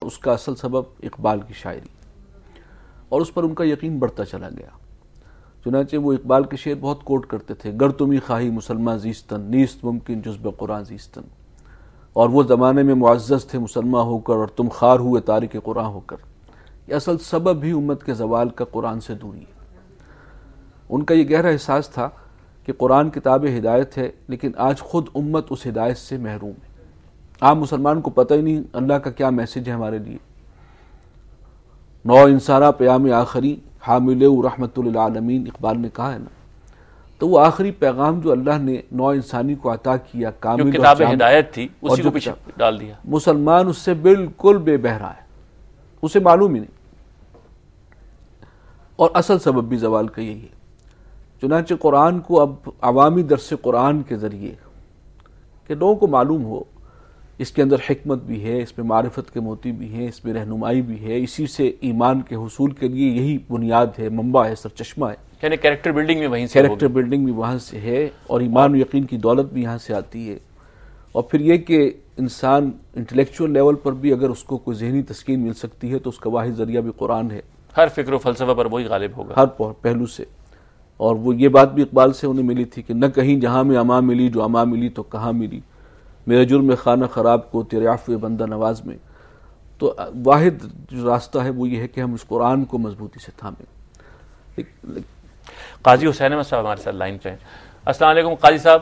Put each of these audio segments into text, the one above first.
اس کا اصل سبب اقبال کی شاعری، اور اس پر ان کا یقین بڑھتا چلا گیا۔ چنانچہ وہ اقبال کے شعر بہت کوٹ کرتے تھے، گر تمہیں خواہی مسلمان زیستن، نیست ممکن جز بقرآن زیستن، اور وہ زمانے میں معزز تھے مسلمان ہو کر، اور تم خار ہوئے تارک قرآن ہو کر۔ یہ اصل سبب بھی امت کے زوال کا قرآن سے دوری ہے۔ ان کا یہ گہرا احساس تھا کہ قرآن کتاب ہدایت ہے، لیکن آج خود امت اس ہدایت سے محروم ہے۔ عام مسلمان کو پتہ ہی نہیں اللہ کا کیا میسج ہے ہمارے لیے۔ نو انسانہ پیام آخری حامل رحمت للعالمین، اقبال نے کہا ہے نا، تو وہ آخری پیغام جو اللہ نے نو انسانی کو عطا کیا، کامل جو کتاب ہدایت تھی اسی کو پیچھے ڈال دیا۔ مسلمان اس سے بالکل بے بہرا ہے، اسے معلوم ہی نہیں، اور اصل سبب بھی زوال کا یہی ہے۔ چنانچہ قرآن کو اب عوامی درس قرآن کے ذریعے کہ لوگوں کو معلوم ہو، اس کے اندر حکمت بھی ہے، اس میں معرفت کے موتی بھی ہیں، اس میں رہنمائی بھی ہے، اسی سے ایمان کے حصول کے لیے یہی بنیاد ہے، منبع ہے، سرچشمہ ہے، یعنی کیریکٹر بلڈنگ بھی وہیں سے کیریکٹر بلڈنگ بھی وہاں سے ہے، اور ایمان و یقین کی دولت بھی یہاں سے آتی ہے۔ اور پھر یہ کہ انسان انٹلیکچوئل لیول پر بھی اگر اس کو کوئی ذہنی تسکین مل سکتی ہے تو اس کا واحد ذریعہ بھی قرآن ہے، ہر فکر و فلسفہ پر وہی غالب ہوگا، ہر پہلو سے۔ اور وہ یہ بات بھی اقبال سے انہیں ملی تھی کہ نہ کہیں جہاں میں اما ملی، جو اما ملی تو کہاں ملی، میرے جرم خانہ خراب کو تیرے عفو بندہ نواز میں۔ تو واحد جو راستہ ہے وہ یہ ہے کہ ہم اس قرآن کو مضبوطی سے تھامیں۔ قاضی حسین احمد صاحب ہمارے ساتھ لائن پہ ہیں۔ السلام علیکم قاضی صاحب۔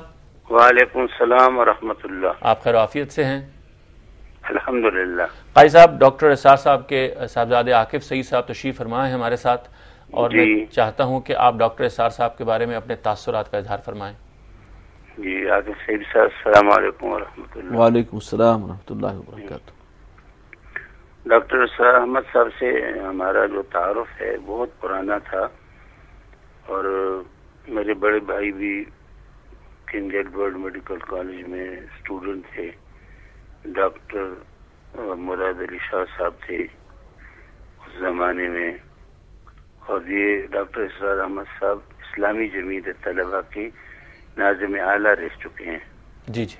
وعلیکم السلام ورحمۃ اللہ۔ آپ خیر و عافیت سے ہیں؟ الحمدللہ۔ قاضی صاحب، ڈاکٹر اسرار صاحب کے صاحبزادے عاقب سعید صاحب تشریف فرمائے ہیں ہمارے ساتھ، اور میں چاہتا ہوں کہ آپ ڈاکٹر اسرار صاحب کے بارے میں اپنے تاثرات کا اظہار فرمائیں۔ جی عاقب سعید صاحب، السلام علیکم ورحمۃ اللہ۔ وعلیکم السلام ورحمۃ اللہ وبرکاتہ۔ ڈاکٹر اسرار احمد صاحب سے ہمارا جو تعارف ہے بہت پرانا تھا، اور میرے بڑے بھائی بھی کنگ ایڈورڈ میڈیکل کالج میں اسٹوڈنٹ تھے، ڈاکٹر مراد علی شاہ صاحب تھے اس زمانے میں، اور یہ ڈاکٹر اسرار احمد صاحب اسلامی جمعیت طلبہ کے ناظم اعلیٰ رہ چکے ہیں۔ جی جی۔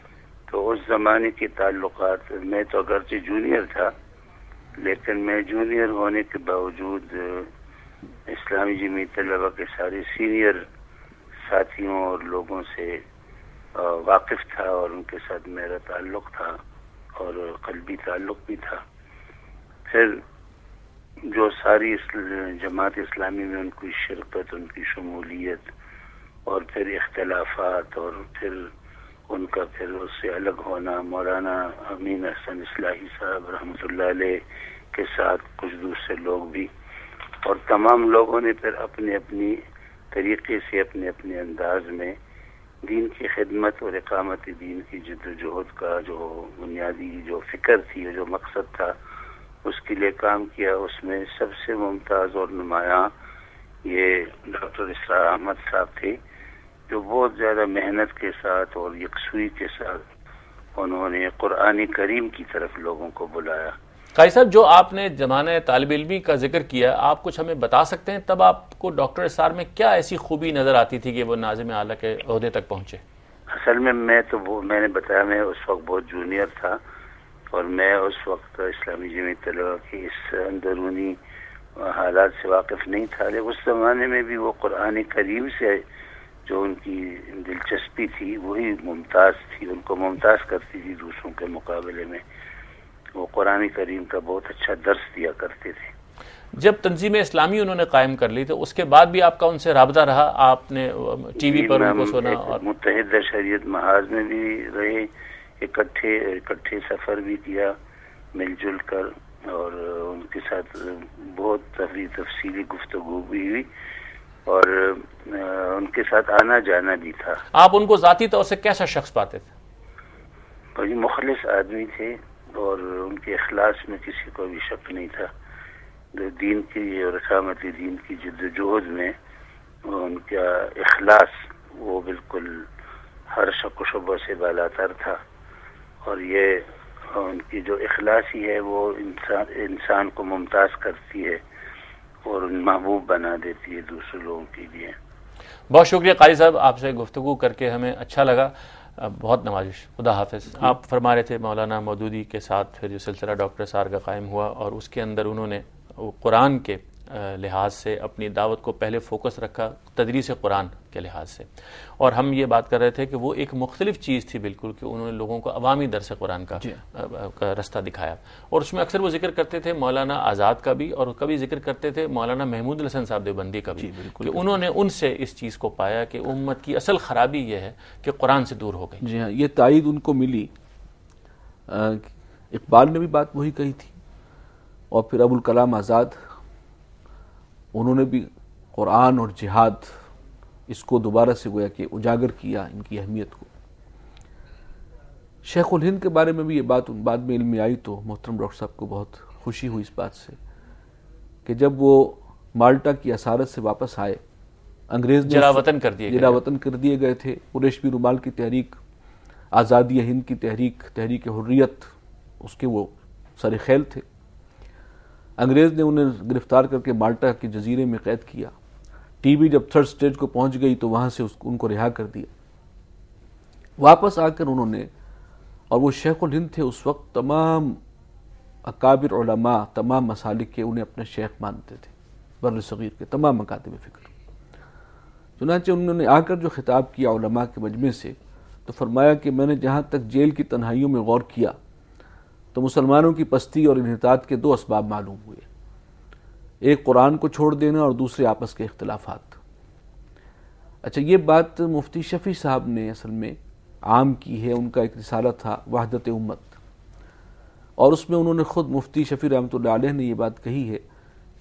تو اس زمانے کے تعلقات، میں تو اگرچہ جونیئر تھا، لیکن میں جونیئر ہونے کے باوجود اسلامی جمعیت طلبہ کے سارے سینئر ساتھیوں اور لوگوں سے واقف تھا، اور ان کے ساتھ میرا تعلق تھا اور قلبی تعلق بھی تھا۔ پھر جو ساری جماعت اسلامی میں ان کی شرکت، ان کی شمولیت، اور پھر اختلافات، اور پھر ان کا پھر اس سے الگ ہونا، مولانا امین احسن اصلاحی صاحب رحمۃ اللہ علیہ کے ساتھ کچھ دوسرے لوگ بھی، اور تمام لوگوں نے پھر اپنے اپنی طریقے سے، اپنے اپنے انداز میں دین کی خدمت اور اقامت دین کی جد و جہد کا جو بنیادی جو فکر تھی، جو مقصد تھا، اس کے لیے کام کیا۔ اس میں سب سے ممتاز اور نمایاں یہ ڈاکٹر اسرار احمد صاحب تھے، جو بہت زیادہ محنت کے ساتھ اور یکسوئی کے ساتھ انہوں نے قرآن کریم کی طرف لوگوں کو بلایا۔ قاضی صاحب، جو آپ نے زمانہ طالب علمی کا ذکر کیا، آپ کچھ ہمیں بتا سکتے ہیں تب آپ کو ڈاکٹر اسرار میں کیا ایسی خوبی نظر آتی تھی کہ وہ ناظم اعلیٰ کے عہدے تک پہنچے؟ اصل میں میں نے بتایا، میں اس وقت بہت جونیئر تھا، اور میں اس وقت اسلامی جمعیت طلبہ کی اس اندرونی حالات سے واقف نہیں تھا، لیکن اس زمانے میں بھی وہ قرآن کریم سے جو ان کی دلچسپی تھی وہی ممتاز تھی، ان کو ممتاز کرتی تھی دوسروں کے مقابلے میں۔ وہ قرآن کریم کا بہت اچھا درس دیا کرتے تھے۔ جب تنظیم اسلامی انہوں نے قائم کر لی تو اس کے بعد بھی آپ کا ان سے رابطہ رہا؟ آپ نے ٹی وی پر ان کو سنا؟ اور متحدہ شریعت محاذ میں بھی رہے، اکٹھے سفر بھی کیا مل جل کر، اور ان کے ساتھ بہت تفصیلی گفتگو بھی ہوئی، اور ان کے ساتھ آنا جانا بھی تھا۔ آپ ان کو ذاتی طور سے کیسا شخص پاتے تھے؟ بڑی مخلص آدمی تھے، اور ان کے اخلاص میں کسی کو بھی شک نہیں تھا۔ دین کی اور اقامت دین کی جد و جہد میں ان کا اخلاص وہ بالکل ہر شک و شبہ سے بالاتر تھا، اور یہ ان کی جو اخلاصی ہے وہ انسان کو ممتاز کرتی ہے اور محبوب بنا دیتی ہے دوسرے لوگوں کے لیے۔ بہت شکریہ قاضی صاحب، آپ سے گفتگو کر کے ہمیں اچھا لگا۔ بہت نوازش. خدا حافظ. آپ فرما رہے تھے مولانا مودودی کے ساتھ پھر جو سلسلہ ڈاکٹر اسرار کا قائم ہوا اور اس کے اندر انہوں نے قرآن کے لحاظ سے اپنی دعوت کو پہلے فوکس رکھا تدریس قرآن کے لحاظ سے, اور ہم یہ بات کر رہے تھے کہ وہ ایک مختلف چیز تھی بالکل کہ انہوں نے لوگوں کو عوامی درس قرآن کا رستہ دکھایا, اور اس میں اکثر وہ ذکر کرتے تھے مولانا آزاد کا بھی اور کبھی ذکر کرتے تھے مولانا محمود الحسن صاحب دیوبندی کا بھی, کہ انہوں نے ان سے اس چیز کو پایا کہ امت کی اصل خرابی یہ ہے کہ قرآن سے دور ہو گئی. جی ہاں, یہ تائید ان کو ملی. اقبال نے بھی بات وہی کہی تھی, اور پھر ابوالکلام آزاد انہوں نے بھی قرآن اور جہاد اس کو دوبارہ سے گویا کہ اجاگر کیا ان کی اہمیت کو. شیخ الہند کے بارے میں بھی یہ بات بعد میں علم میں آئی تو محترم ڈاکٹر صاحب کو بہت خوشی ہوئی اس بات سے کہ جب وہ مالٹا کی اسارت سے واپس آئے, انگریز نے جلاوطن کر دیے گئے تھے. قریشی رومال کی تحریک, آزادی ہند کی تحریک, تحریک حریت, اس کے وہ سر خیل تھے. انگریز نے انہیں گرفتار کر کے مالٹا کے جزیرے میں قید کیا. ٹی بی جب تھرڈ سٹیج کو پہنچ گئی تو وہاں سے ان کو رہا کر دیا. واپس آ کر انہوں نے, اور وہ شیخ الہند تھے اس وقت, تمام اکابر علماء, تمام مسالک کے انہیں اپنے شیخ مانتے تھے, بر صغیر کے تمام مکاتب فکر. چنانچہ انہوں نے آ کر جو خطاب کیا علماء کے مجمع سے تو فرمایا کہ میں نے جہاں تک جیل کی تنہائیوں میں غور کیا تو مسلمانوں کی پستی اور انحطاط کے دو اسباب معلوم ہوئے, ایک قرآن کو چھوڑ دینا اور دوسرے آپس کے اختلافات. اچھا, یہ بات مفتی شفیع صاحب نے اصل میں عام کی ہے. ان کا ایک رسالہ تھا وحدت امت, اور اس میں انہوں نے خود مفتی شفیع رحمۃ اللہ علیہ نے یہ بات کہی ہے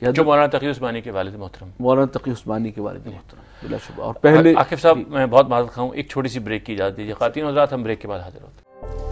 کہ جو مولانا تقی عثمانی کے والد محترم, مولانا تقی عثمانی کے والد محترم بلا شبہ. اور پہلے عاقب صاحب میں بہت معذرت خواہ ہوں, ایک چھوٹی سی بریک کی اجازت دیجیے. خواتین و حضرات, ہم بریک کے بعد حاضر ہوتے ہیں.